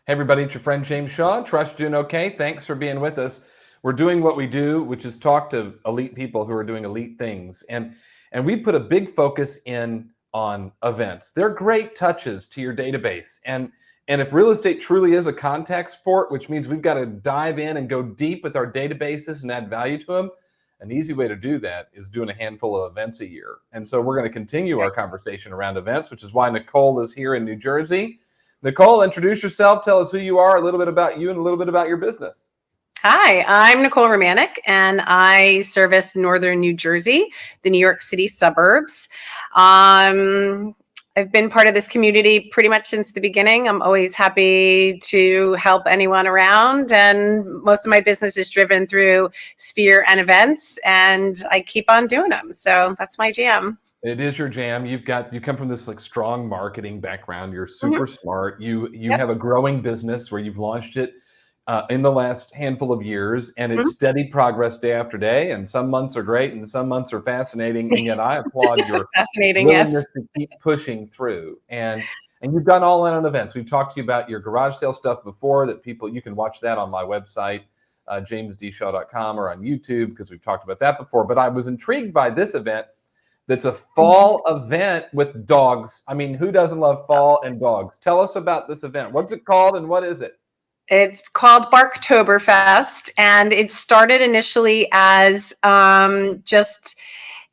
Hey everybody, it's your friend James Shaw. Trust you're doing okay. Thanks for being with us. We're doing what we do, which is talk to elite people who are doing elite things. And we put a big focus in on events. They're great touches to your database. And if real estate truly is a contact sport, which means we've got to dive in and go deep with our databases and add value to them, an easy way to do that is doing a handful of events a year. And so we're going to continue our conversation around events, which is why Nicole is here in New Jersey. Nicole, introduce yourself. Tell us who you are, a little bit about you, and a little bit about your business. Hi, I'm Nicole Romanik, and I service Northern New Jersey, the New York City suburbs. I've been part of this community pretty much since the beginning. I'm always happy to help anyone around, and most of my business is driven through Sphere and events, and I keep on doing them. So that's my jam. It is your jam. You come from this like strong marketing background. You're super smart. You Yep. have a growing business where you've launched it in the last handful of years, and Mhm. it's steady progress day after day. And some months are great, and some months are fascinating. And yet, I applaud your Fascinating, willingness yes. to keep pushing through. And you've done all in on events. We've talked to you about your garage sale stuff before. That people you can watch that on my website, jamesdshaw.com, or on YouTube, because we've talked about that before. But I was intrigued by this event. That's a fall event with dogs. I mean, who doesn't love fall and dogs? Tell us about this event. What's it called and what is it? It's called Barktoberfest, and it started initially as just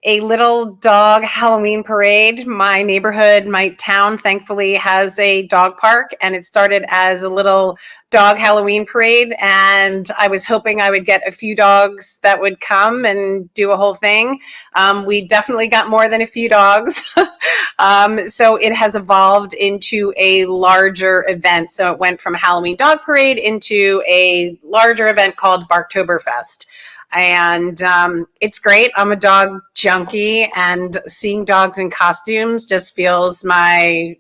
a little dog Halloween parade. My neighborhood, my town, thankfully has a dog park, and it started as a little dog Halloween parade. And I was hoping I would get a few dogs that would come and do a whole thing. We definitely got more than a few dogs. So it has evolved into a larger event. So it went from a Halloween dog parade into a larger event called Barktoberfest. And it's great. I'm a dog junkie, and seeing dogs in costumes just feels my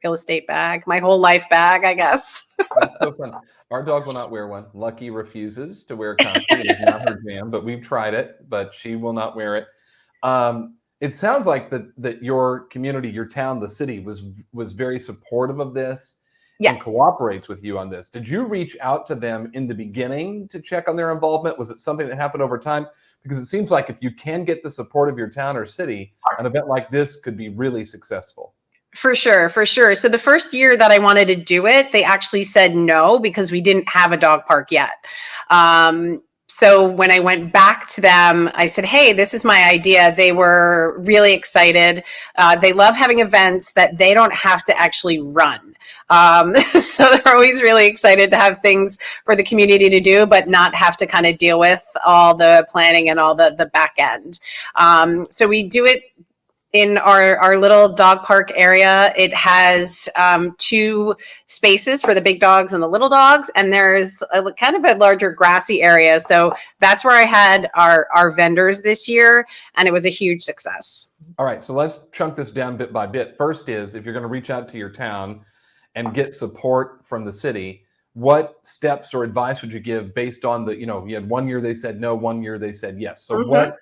real estate bag, my whole life bag, I guess. That's so fun. Our dog will not wear one. Lucky refuses to wear a costume. It is not her jam, but we've tried it, but she will not wear it. It sounds like that your community, your town, the city was very supportive of this and Yes. cooperates with you on this. Did you reach out to them in the beginning to check on their involvement? Was it something that happened over time? Because it seems like if you can get the support of your town or city, an event like this could be really successful. For sure, for sure. So the first year that I wanted to do it, they actually said no because we didn't have a dog park yet. So when I went back to them, I said, hey, this is my idea. They were really excited. They love having events that they don't have to actually run. So they're always really excited to have things for the community to do, but not have to kind of deal with all the planning and all the back end. So we do it in our little dog park area. It has two spaces for the big dogs and the little dogs, and there's a kind of a larger grassy area. So that's where I had our vendors this year, and it was a huge success. All right, so let's chunk this down bit by bit. First is, if you're going to reach out to your town and get support from the city, what steps or advice would you give based on you had 1 year they said no, 1 year they said yes. So what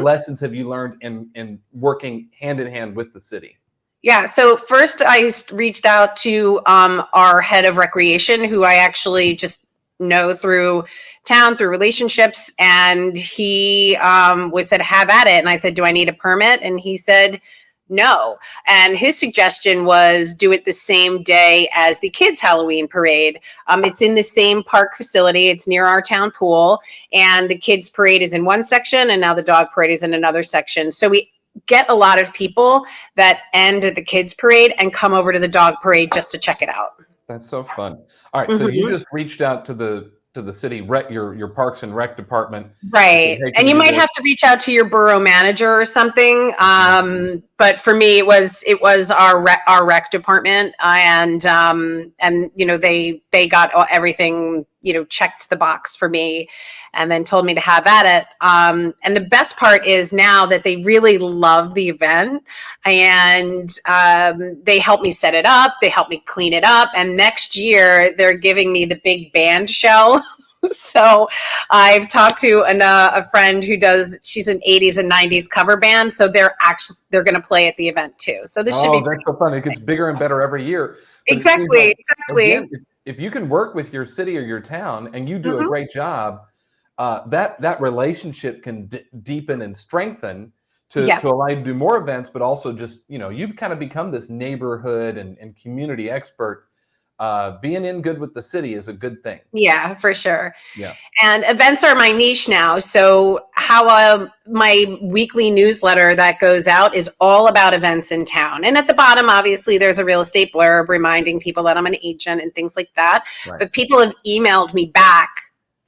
lessons have you learned in working hand in hand with the city? Yeah, so first I reached out to our head of recreation, who I actually just know through town, through relationships, and he was said, have at it. And I said, do I need a permit? And he said, no. And his suggestion was do it the same day as the kids' Halloween parade. It's in the same park facility. It's near our town pool, and the kids' parade is in one section, and now the dog parade is in another section. So we get a lot of people that end at the kids' parade and come over to the dog parade just to check it out. That's so fun. All right, so you just reached out to the city rec, your Parks and Rec department. And said, Right. hey, can And we you do might this? have to reach out to your borough manager or something. But for me, it was our rec department, and they got everything, checked the box for me, and then told me to have at it. And the best part is now that they really love the event, and they help me set it up, they help me clean it up, and next year they're giving me the big band shell. So I've talked to a friend who she's an 80s and 90s cover band. So they're going to play at the event too. So this should be That's so fun. It gets bigger and better every year. But it seems like, exactly. again, if you can work with your city or your town and you do a Mhm. great job, that relationship can deepen and strengthen Yes. to allow you to do more events, but also just, you kind of become this neighborhood and community expert. Being in good with the city is a good thing. Yeah, for sure. Yeah. And events are my niche now. So how my weekly newsletter that goes out is all about events in town. And at the bottom, obviously, there's a real estate blurb reminding people that I'm an agent and things like that. Right. But people have emailed me back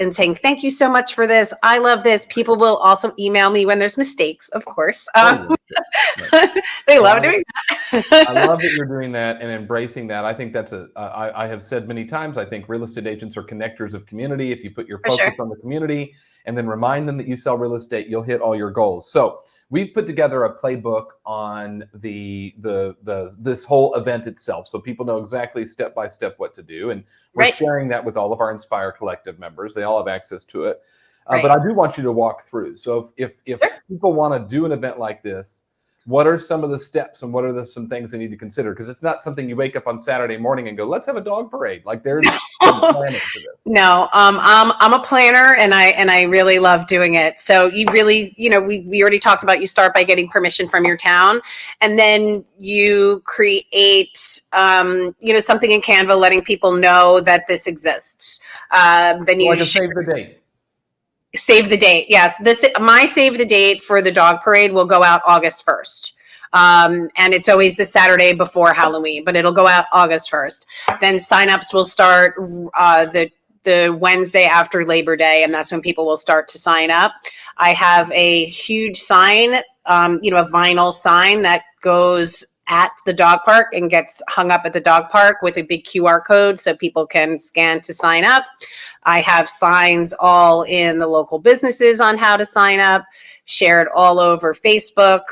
and saying, thank you so much for this. I love this. People will also email me when there's mistakes, of course. Oh, yeah. Right. They love Well, doing I that. love that you're doing that and embracing that. I think that's I have said many times, I think real estate agents are connectors of community. If you put your For sure. focus on the community and then remind them that you sell real estate, you'll hit all your goals. So we've put together a playbook on this whole event itself. So people know exactly step by step what to do. And we're Right. sharing that with all of our Inspire Collective members. They all have access to it. Right. But I do want you to walk through. So if Sure. people want to do an event like this, what are some of the steps and what are some things they need to consider? Because it's not something you wake up on Saturday morning and go, let's have a dog parade. Like there's some planning to this. No, I'm a planner and I really love doing it. So you really, we already talked about, you start by getting permission from your town, and then you create, something in Canva letting people know that this exists. Then you Like a save the date. Save the date. Yes, my save the date for the dog parade will go out August 1st. And it's always the Saturday before Halloween, but it'll go out August 1st. Then signups will start the Wednesday after Labor Day, and that's when people will start to sign up. I have a huge sign, a vinyl sign that goes at the dog park and gets hung up at the dog park with a big QR code so people can scan to sign up. I have signs all in the local businesses on how to sign up, shared all over Facebook.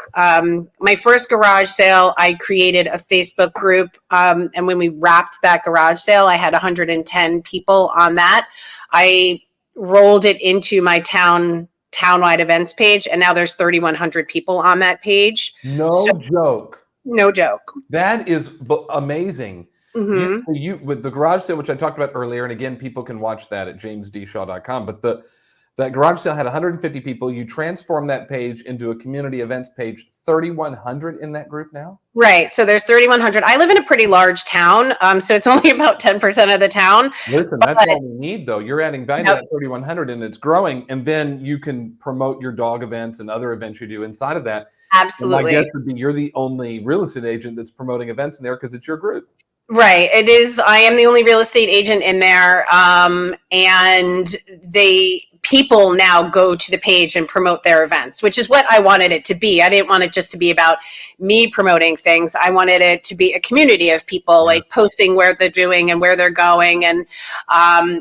My first garage sale, I created a Facebook group. And when we wrapped that garage sale, I had 110 people on that. I rolled it into my townwide events page, and now there's 3,100 people on that page. No joke. No joke. That is amazing. Mm-hmm. You with the garage sale, which I talked about earlier, and again, people can watch that at jamesdshaw.com. But that garage sale had 150 people. You transformed that page into a community events page. 3,100 in that group now. Right. So there's 3,100. I live in a pretty large town, so it's only about 10% of the town. Listen, that's all we need, though. You're adding value to Yep. that 3,100, and it's growing. And then you can promote your dog events and other events you do inside of that. Absolutely. And my guess would be you're the only real estate agent that's promoting events in there because it's your group. Right. It is. I am the only real estate agent in there. And people now go to the page and promote their events, which is what I wanted it to be. I didn't want it just to be about me promoting things. I wanted it to be a community of people like posting where they're doing and where they're going. And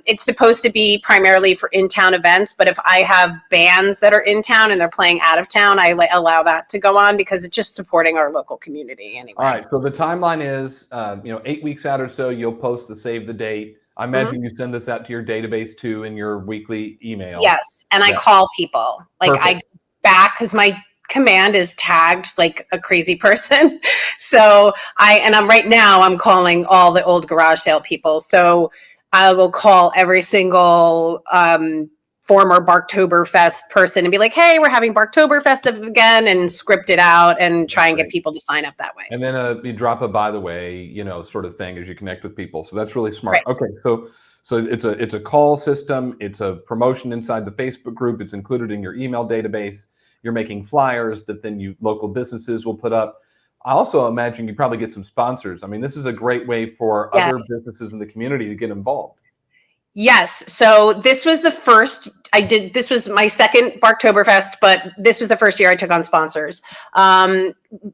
it's supposed to be primarily for in-town events. But if I have bands that are in town and they're playing out of town, I allow that to go on because it's just supporting our local community anyway. All right. So the timeline is, 8 weeks out or so, you'll post the save the date. I imagine you send this out to your database too in your weekly email. Yes. And I call people. Like Perfect. I back because my command is tagged like a crazy person. So I'm right now I'm calling all the old garage sale people. So I will call every single former Barktoberfest person and be like, hey, we're having Barktoberfest again, and script it out and try and get people to sign up that way. And then you drop a by the way, sort of thing as you connect with people. So that's really smart. Right. Okay. So it's a call system. It's a promotion inside the Facebook group. It's included in your email database. You're making flyers that then local businesses will put up. I also imagine you probably get some sponsors. I mean, this is a great way for other businesses in the community to get involved. Yes. So this was the first this was my second Barktoberfest, but this was the first year I took on sponsors.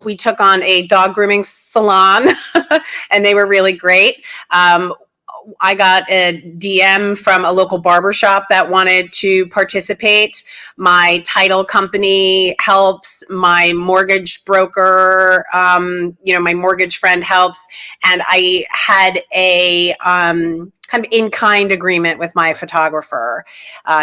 We took on a dog grooming salon and they were really great. I got a DM from a local barbershop that wanted to participate. My title company helps. My mortgage broker, my mortgage friend helps. And I had a kind of in-kind agreement with my photographer.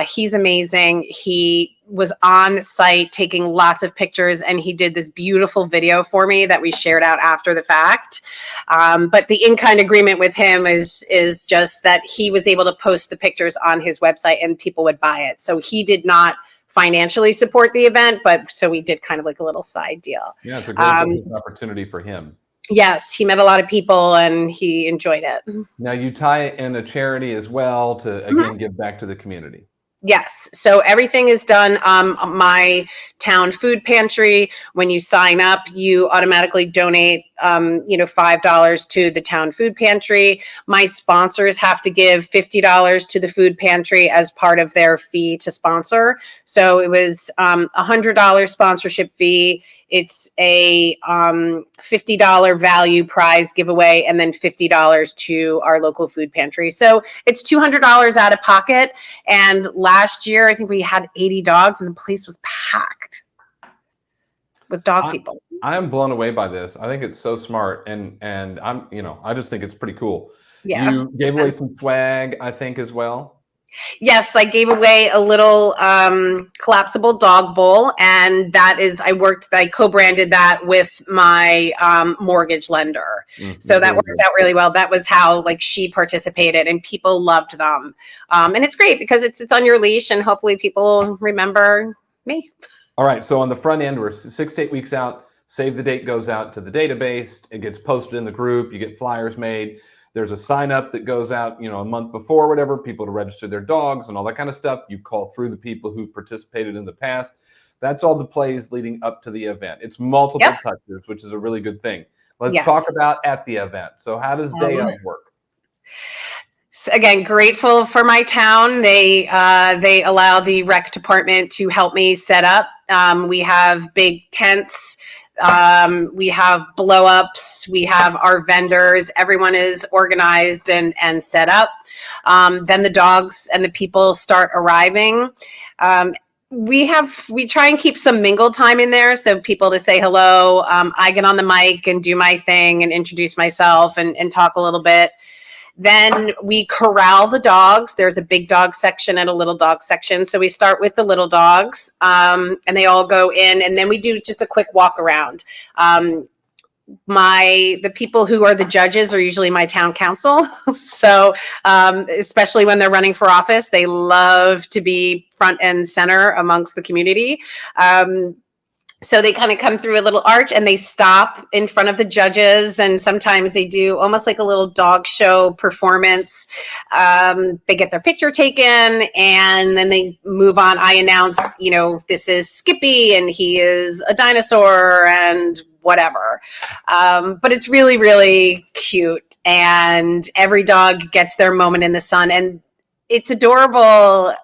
He's amazing. He was on site taking lots of pictures, and he did this beautiful video for me that we shared out after the fact. But the in-kind agreement with him is just that he was able to post the pictures on his website and people would buy it. So he did not financially support the event, but so we did kind of like a little side deal. Yeah, it's a great business opportunity for him. Yes, he met a lot of people and he enjoyed it. Now you tie in a charity as well to, again, give back to the community. Yes. So everything is done. My town food pantry, when you sign up, you automatically donate, $5 to the town food pantry. My sponsors have to give $50 to the food pantry as part of their fee to sponsor. So it was $100 sponsorship fee. It's a $50 value prize giveaway, and then $50 to our local food pantry. So it's $200 out of pocket. And last year, I think we had 80 dogs, and the place was packed with dog people. I am blown away by this. I think it's so smart, and I just think it's pretty cool. Yeah. You gave away some swag, I think, as well. Yes, I gave away a little collapsible dog bowl, and I co-branded that with my mortgage lender. So that worked out really well. That was how she participated, and people loved them. And it's great because it's on your leash, and hopefully people remember me. All right. So on the front end, we're 6 to 8 weeks out. Save the date goes out to the database. It gets posted in the group. You get flyers made. There's a sign up that goes out, a month before, whatever, people to register their dogs and all that kind of stuff. You call through the people who participated in the past. That's all the plays leading up to the event. It's multiple touches, which is a really good thing. Let's talk about at the event. So how does day of work? Again, grateful for my town. They allow the rec department to help me set up. We have big tents. We have blow ups. We have our vendors. Everyone is organized and set up. Then the dogs and the people start arriving. We try and keep some mingle time in there, so people to say hello. I get on the mic and do my thing and introduce myself and talk a little bit. Then we corral the dogs. There's a big dog section and a little dog section. So we start with the little dogs, and they all go in, and then we do just a quick walk around. The people who are the judges are usually my town council. So especially when they're running for office, they love to be front and center amongst the community. So they kind of come through a little arch and they stop in front of the judges, and sometimes they do almost like a little dog show performance. They get their picture taken and then they move on. I announce, this is Skippy and he is a dinosaur and whatever. But it's really, really cute, and every dog gets their moment in the sun, and it's adorable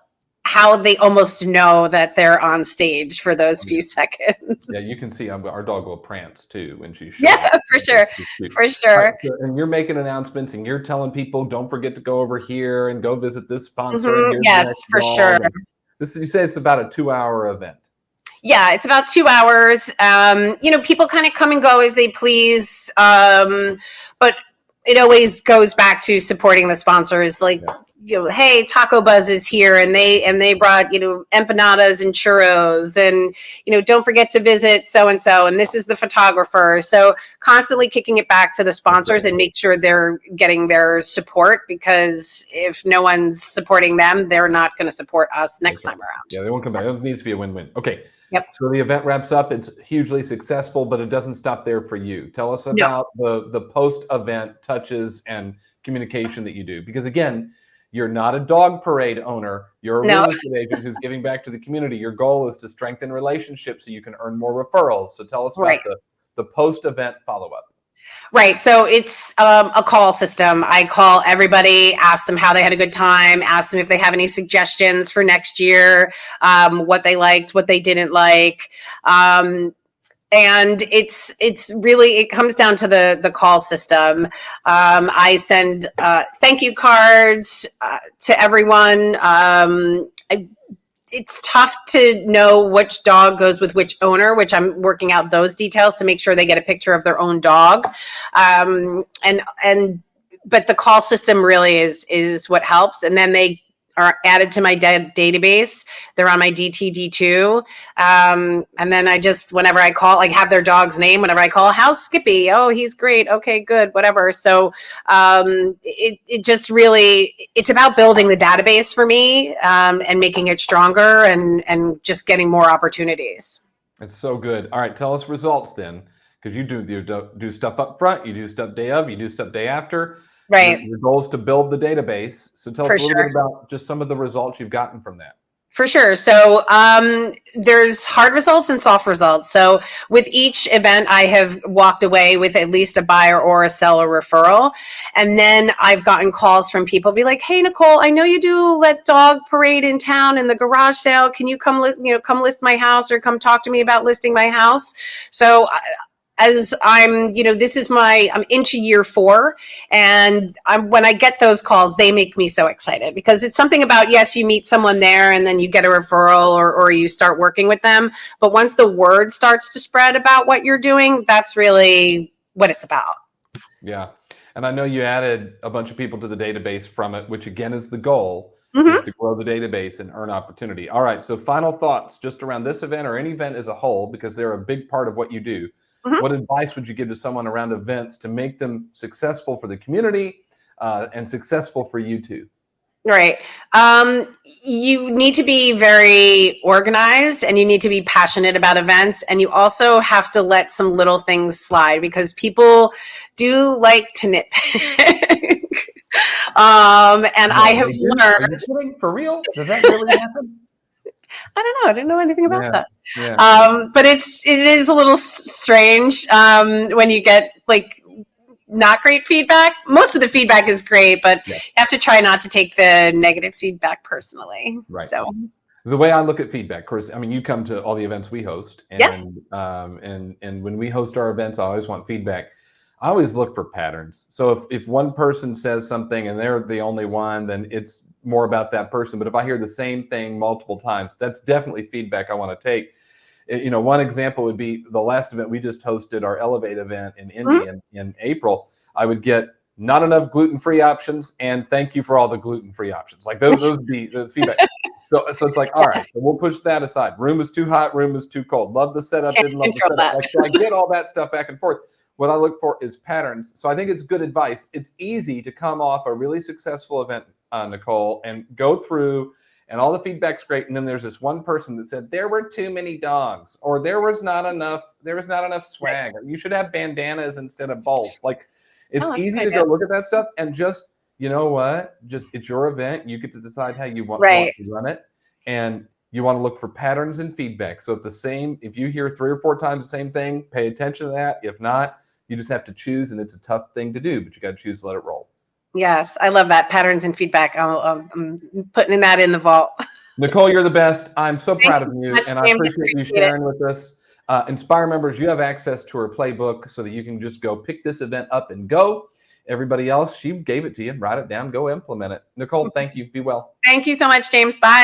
how they almost know that they're on stage for those few seconds. Yeah, you can see our dog will prance too when she's for sure. For sure. And you're making announcements and you're telling people, don't forget to go over here and go visit this sponsor. Yes, for sure. You say it's about a 2-hour event. Yeah, it's about 2 hours. People kind of come and go as they please. But it always goes back to supporting the sponsors. Hey, Taco Buzz is here, and they brought empanadas and churros, and don't forget to visit so and so, and this is the photographer. So constantly kicking it back to the sponsors and make sure they're getting their support, because if no one's supporting them, they're not going to support us next time around. Yeah, they won't come back. It needs to be a win-win. Okay. Yep. So the event wraps up. It's hugely successful, but it doesn't stop there for you. Tell us about the post-event touches and communication that you do. Because again, you're not a dog parade owner. You're a real estate agent who's giving back to the community. Your goal is to strengthen relationships so you can earn more referrals. So tell us about the post-event follow-up. Right. So it's a call system. I call everybody, ask them how they had a good time, ask them if they have any suggestions for next year, what they liked, what they didn't like. And it's really, it comes down to the call system. I send thank you cards to everyone. It's tough to know which dog goes with which owner, which I'm working out those details to make sure they get a picture of their own dog. And but the call system really is what helps. And then they are added to my database. They're on my DTD2. And then I just, whenever I call, like have their dog's name, whenever I call, how's Skippy? Oh, he's great. Okay, good, whatever. So it just really, it's about building the database for me, and making it stronger, and just getting more opportunities. It's so good. All right, tell us results then, because you do stuff up front, you do stuff day of, you do stuff day after. Right. Your goal is to build the database. So tell us For a little sure. bit about just some of the results you've gotten from that. For sure. So there's hard results and soft results. So with each event, I have walked away with at least a buyer or a seller referral. And then I've gotten calls from people be like, hey, Nicole, I know you do let dog parade in town in the garage sale. Can you come list my house, or come talk to me about listing my house? So as I'm into year 4, and when I get those calls, they make me so excited, because it's something about, yes, you meet someone there and then you get a referral, or you start working with them. But once the word starts to spread about what you're doing, that's really what it's about. Yeah. And I know you added a bunch of people to the database from it, which again is the goal, is Mm-hmm. to grow the database and earn opportunity. All right. So final thoughts just around this event or any event as a whole, because they're a big part of what you do. Mm-hmm. What advice would you give to someone around events to make them successful for the community, and successful for you too? Right. You need to be very organized, and you need to be passionate about events. And you also have to let some little things slide, because people do like to nitpick. And I No, have they do. Are you learned, kidding? For real? Does that really happen? I don't know, I didn't know anything about Yeah. that. Yeah. But it is a little strange, when you get like not great feedback. Most of the feedback is great, but Yeah. you have to try not to take the negative feedback personally. Right. So The way I look at feedback, Chris, I mean, you come to all the events we host, yeah. and when we host our events, I always want feedback. I always look for patterns. So if one person says something and they're the only one, then it's more about that person. But if I hear the same thing multiple times, that's definitely feedback I want to take. One example would be the last event we just hosted, our Elevate event in Indy Mm-hmm. in April. I would get not enough gluten-free options, and thank you for all the gluten-free options. Like those would be the feedback. So it's like, all right, Yes. so we'll push that aside. Room is too hot, room is too cold. Love the setup, Can't didn't love the control setup. that. Like, so I get all that stuff back and forth. What I look for is patterns. So I think it's good advice. It's easy to come off a really successful event, Nicole, and go through, and all the feedback's great. And then there's this one person that said there were too many dogs, or there was not enough swag, or you should have bandanas instead of bowls. Like, Oh, it's that's a easy good to go idea. look at that stuff and just, you know what? Just, it's your event. You get to decide how you want Right. to run it, and you want to look for patterns and feedback. So if you hear 3 or 4 times the same thing, pay attention to that. If not, you just have to choose, and it's a tough thing to do, but you got to choose to let it roll. Yes, I love that, patterns and feedback. I'm putting that in the vault. Nicole, you're the best. I'm so Thank proud you of so you, much, and I James. I appreciate you appreciate it. sharing with us. Inspire members, you have access to her playbook so that you can just go pick this event up and go. Everybody else, she gave it to you. Write it down, go implement it. Nicole, thank you. Be well. Thank you so much, James. Bye.